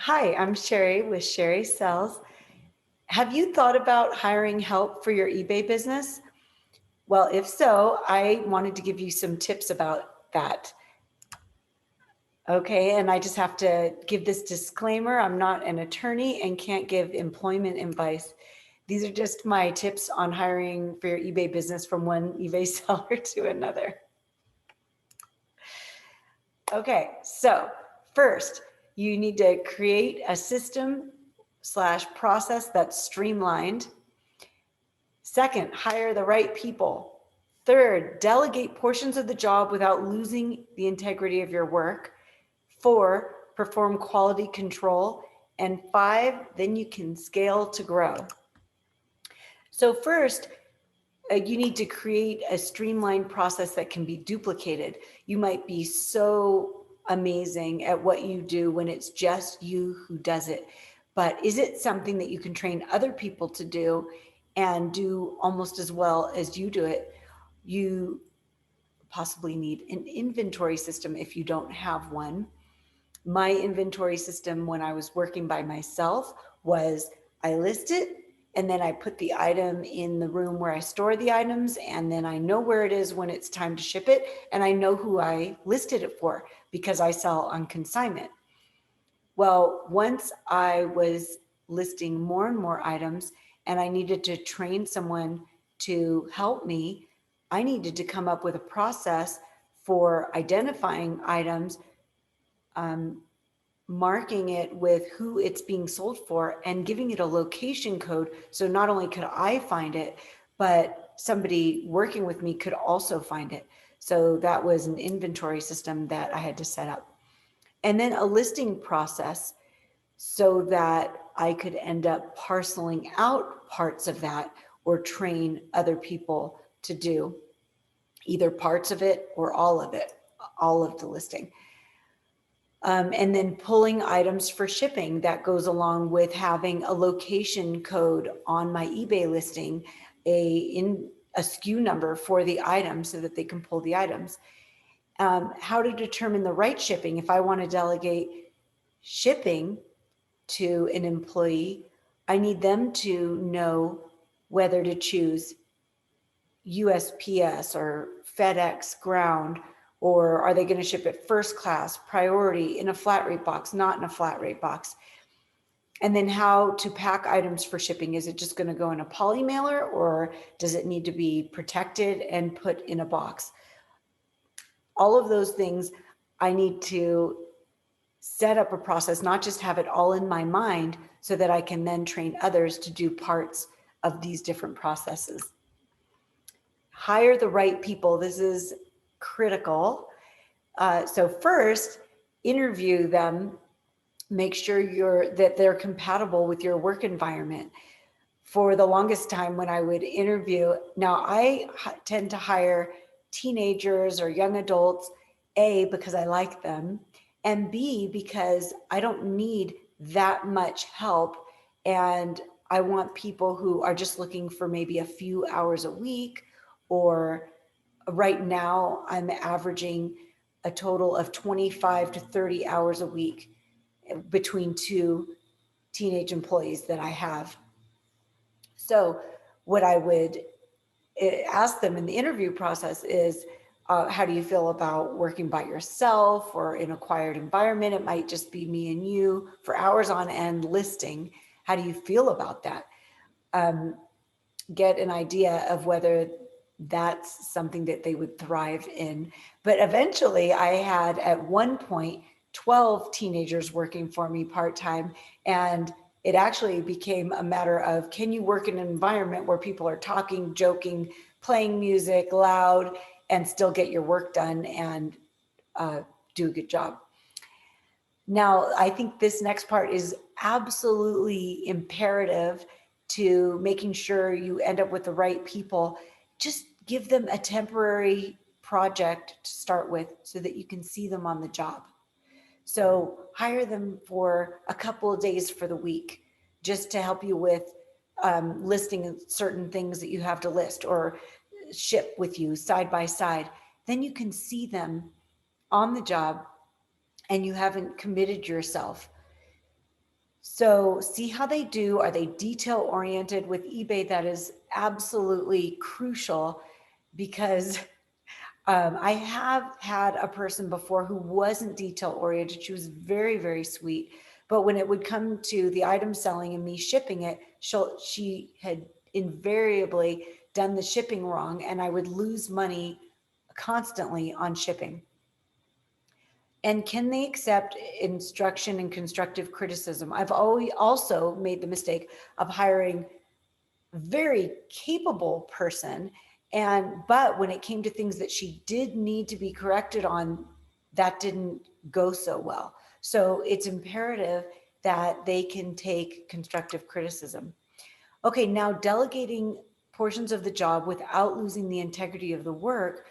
Hi, I'm Sherry with Sherry Sells. Have you thought about hiring help for your eBay business? Well, if so, I wanted to give you some tips about that. Okay, and I just have to give this disclaimer. I'm not an attorney and can't give employment advice. These are just my tips on hiring for your eBay business from one eBay seller to another. Okay, so first, you need to create a system/process that's streamlined. Second, hire the right people. Third, delegate portions of the job without losing the integrity of your work. Four, perform quality control. And five, then you can scale to grow. So first, you need to create a streamlined process that can be duplicated. You might be so amazing at what you do when it's just you who does it. But is it something that you can train other people to do and do almost as well as you do it? You possibly need an inventory system if you don't have one. My inventory system when I was working by myself was I list it and then I put the item in the room where I store the items, and then I know where it is when it's time to ship it, and I know who I listed it for because I sell on consignment. Well, once I was listing more and more items and I needed to train someone to help me, I needed to come up with a process for identifying items, um, marking it with who it's being sold for and giving it a location code. So not only could I find it, but somebody working with me could also find it. So that was an inventory system that I had to set up. And then a listing process so that I could end up parceling out parts of that or train other people to do either parts of it or all of it, all of the listing. And then pulling items for shipping that goes along with having a location code on my eBay listing, a SKU number for the item so that they can pull the items. How to determine the right shipping. If I want to delegate shipping to an employee, I need them to know whether to choose USPS or FedEx ground, or are they going to ship it first class, priority, in a flat rate box, not in a flat rate box? And then how to pack items for shipping. Is it just going to go in a poly mailer or does it need to be protected and put in a box? All of those things I need to set up a process, not just have it all in my mind so that I can then train others to do parts of these different processes. Hire the right people. This is critical. So first, interview them. Make sure that they're compatible with your work environment. For the longest time when I would interview, now I tend to hire teenagers or young adults, A, because I like them, and B, because I don't need that much help. And I want people who are just looking for maybe a few hours a week, or right now I'm averaging a total of 25 to 30 hours a week between two teenage employees that I have. So what I would ask them in the interview process is, how do you feel about working by yourself or in a quiet environment? It might just be me and you for hours on end listing. How do you feel about that? Get an idea of whether that's something that they would thrive in. But eventually I had at one point 12 teenagers working for me part-time, and it actually became a matter of, can you work in an environment where people are talking, joking, playing music loud, and still get your work done and do a good job? Now, I think this next part is absolutely imperative to making sure you end up with the right people. Just give them a temporary project to start with so that you can see them on the job. So hire them for a couple of days for the week just to help you with listing certain things that you have to list or ship with you side by side. Then you can see them on the job and you haven't committed yourself. So see how they do. Are they detail oriented? With eBay, that is absolutely crucial because I have had a person before who wasn't detail oriented. She was very, very sweet. But when it would come to the item selling and me shipping it, she had invariably done the shipping wrong, and I would lose money constantly on shipping. And can they accept instruction and constructive criticism? I've always also made the mistake of hiring very capable person, but when it came to things that she did need to be corrected on, that didn't go so well. So it's imperative that they can take constructive criticism. Okay, now delegating portions of the job without losing the integrity of the work.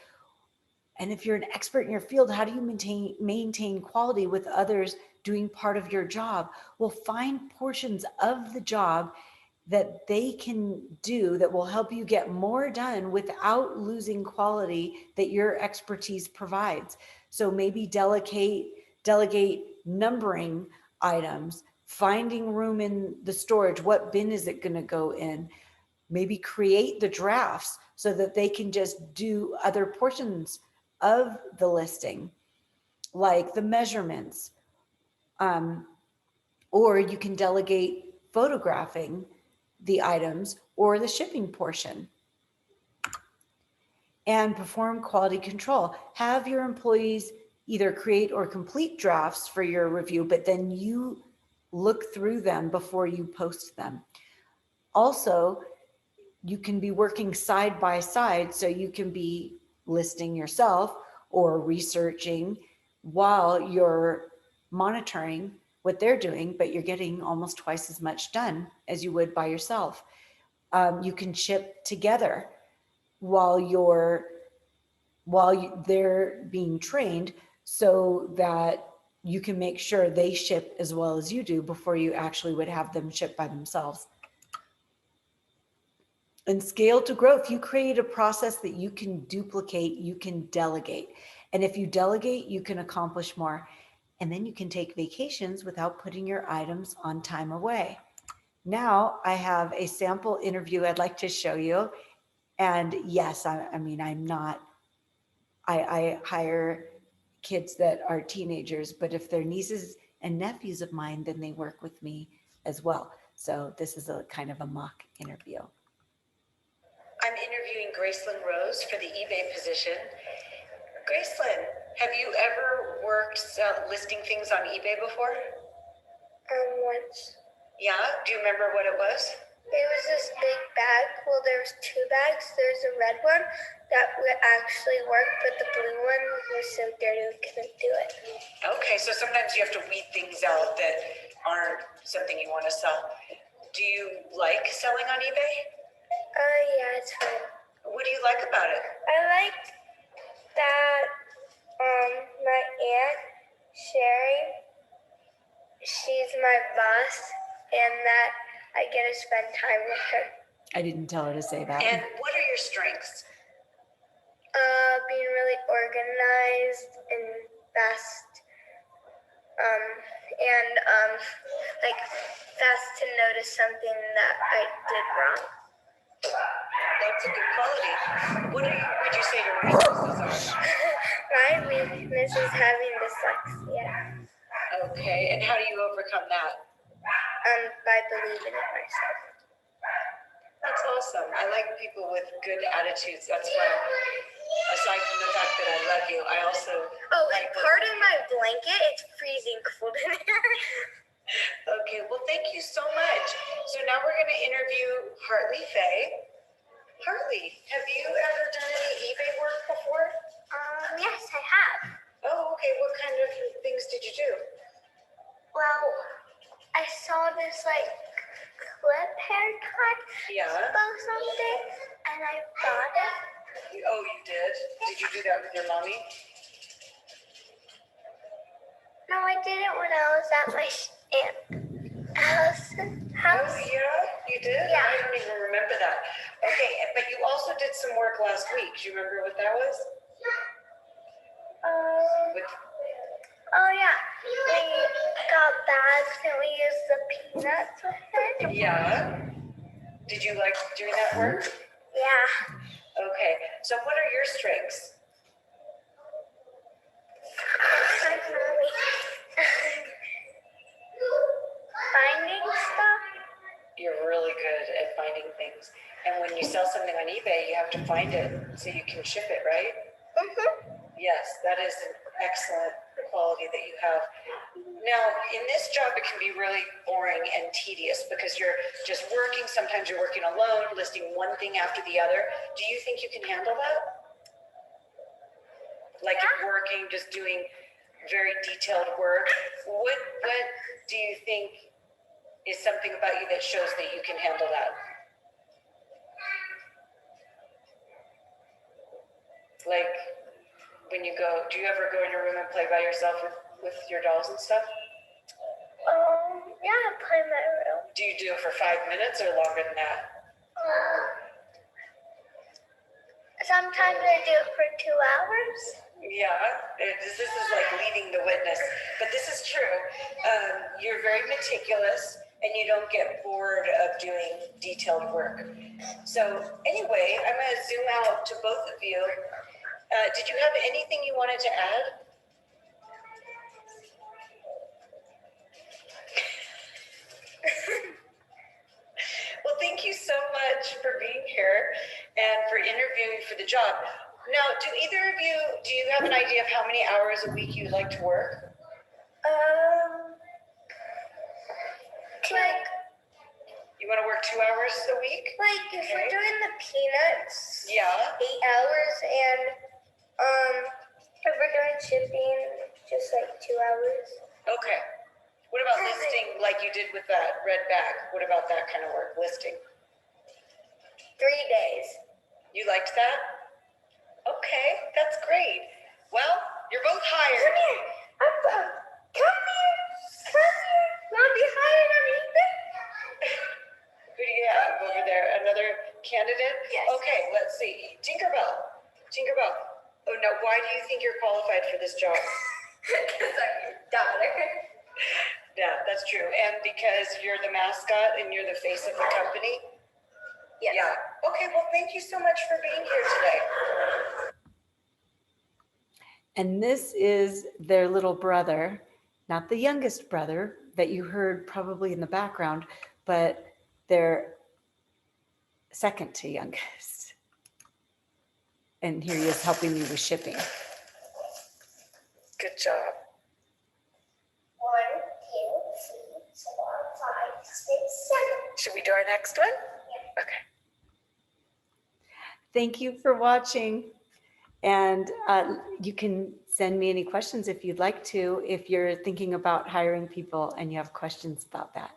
And if you're an expert in your field, how do you maintain quality with others doing part of your job? Well, find portions of the job that they can do that will help you get more done without losing quality that your expertise provides. So maybe delegate numbering items, finding room in the storage, what bin is it going to go in? Maybe create the drafts so that they can just do other portions of the listing, like the measurements. Or you can delegate photographing the items or the shipping portion. And perform quality control. Have your employees either create or complete drafts for your review, but then you look through them before you post them. Also, you can be working side by side, so you can be listing yourself or researching while you're monitoring what they're doing, but you're getting almost twice as much done as you would by yourself. You can ship together while they're being trained, so that you can make sure they ship as well as you do before you actually would have them ship by themselves. And scale to growth, you create a process that you can duplicate, you can delegate. And if you delegate, you can accomplish more. And then you can take vacations without putting your items on time away. Now I have a sample interview I'd like to show you. And yes, I hire kids that are teenagers, but if they're nieces and nephews of mine, then they work with me as well. So this is a kind of a mock interview. I'm interviewing Gracelyn Rose for the eBay position. Gracelyn, have you ever worked listing things on eBay before? Once. Yeah? Do you remember what it was? It was this big bag. Well, there was two bags. There's a red one that would actually work, but the blue one was so dirty we couldn't do it. Okay, so sometimes you have to weed things out that aren't something you want to sell. Do you like selling on eBay? Yeah, it's fun. What do you like about it? I like that my aunt, Sherry, she's my boss, and that I get to spend time with her. I didn't tell her to say that. And what are your strengths? Being really organized and fast, and like fast to notice something that I did wrong. That's a good quality. What would you say your weaknesses are? My weakness is having dyslexia. Okay, and how do you overcome that? By believing in myself. That's awesome. I like people with good attitudes. That's fun. Aside from the fact that I love you, I also... Oh, and pardon my blanket. It's freezing cold in here. Okay, well, thank you so much. So now we're going to interview Hartley Faye. Hartley, have you ever done any eBay work before? Yes, I have. Oh, okay. What kind of things did you do? Well, I saw this clip haircut about something, and I bought it. Oh, you did? Did you do that with your mommy? No, I did it when I was at my aunt Allison's house. Oh, yeah? You did? Yeah. I don't even remember that. Okay, but you also did some work last week. Do you remember what that was? Oh yeah, we got bags and we use the peanuts with it. Yeah. Did you like doing that work? Yeah. Okay. So what are your strengths? Finding stuff. You're really good at finding things. And when you sell something on eBay, you have to find it so you can ship it, right? Yes, that is an excellent quality that you have. Now, in this job, it can be really boring and tedious because you're just working. Sometimes you're working alone, listing one thing after the other. Do you think you can handle that? Like working, just doing very detailed work. What do you think is something about you that shows that you can handle that? Like when you go, do you ever go in your room and play by yourself with your dolls and stuff? Yeah, I play in my room. Do you do it for 5 minutes or longer than that? Sometimes I do it for 2 hours. Yeah, this is like leading the witness, but this is true. You're very meticulous and you don't get bored of doing detailed work. So anyway, I'm going to zoom out to both of you. Did you have anything you wanted to add? Well, thank you so much for being here and for interviewing for the job. Now, do you have an idea of how many hours a week you'd like to work? Like, You want to work 2 hours a week? if we're doing the peanuts, Yeah. 8 hours, and if we're doing shipping, just like 2 hours. Okay. What about listing like you did with that red bag? What about that kind of work, listing? 3 days. You liked that? Okay, that's great. Well, you're both hired. Come here. Come here. Want to be hired on eBay? Who do you have over there? Another candidate? Yes. Okay, let's see. Tinkerbell. Oh no, why do you think you're qualified for this job? Because I'm your daughter. Yeah, that's true. And because you're the mascot and you're the face of the company? Yes. Yeah. Okay, well, thank you so much for being here today. And this is their little brother, not the youngest brother that you heard probably in the background, but their second to youngest. And here he is helping me with shipping. Good job. 1, 2, 3, 4, 5, 6, 7. Should we do our next one? Okay. Thank you for watching. And you can send me any questions if you'd like to, if you're thinking about hiring people and you have questions about that.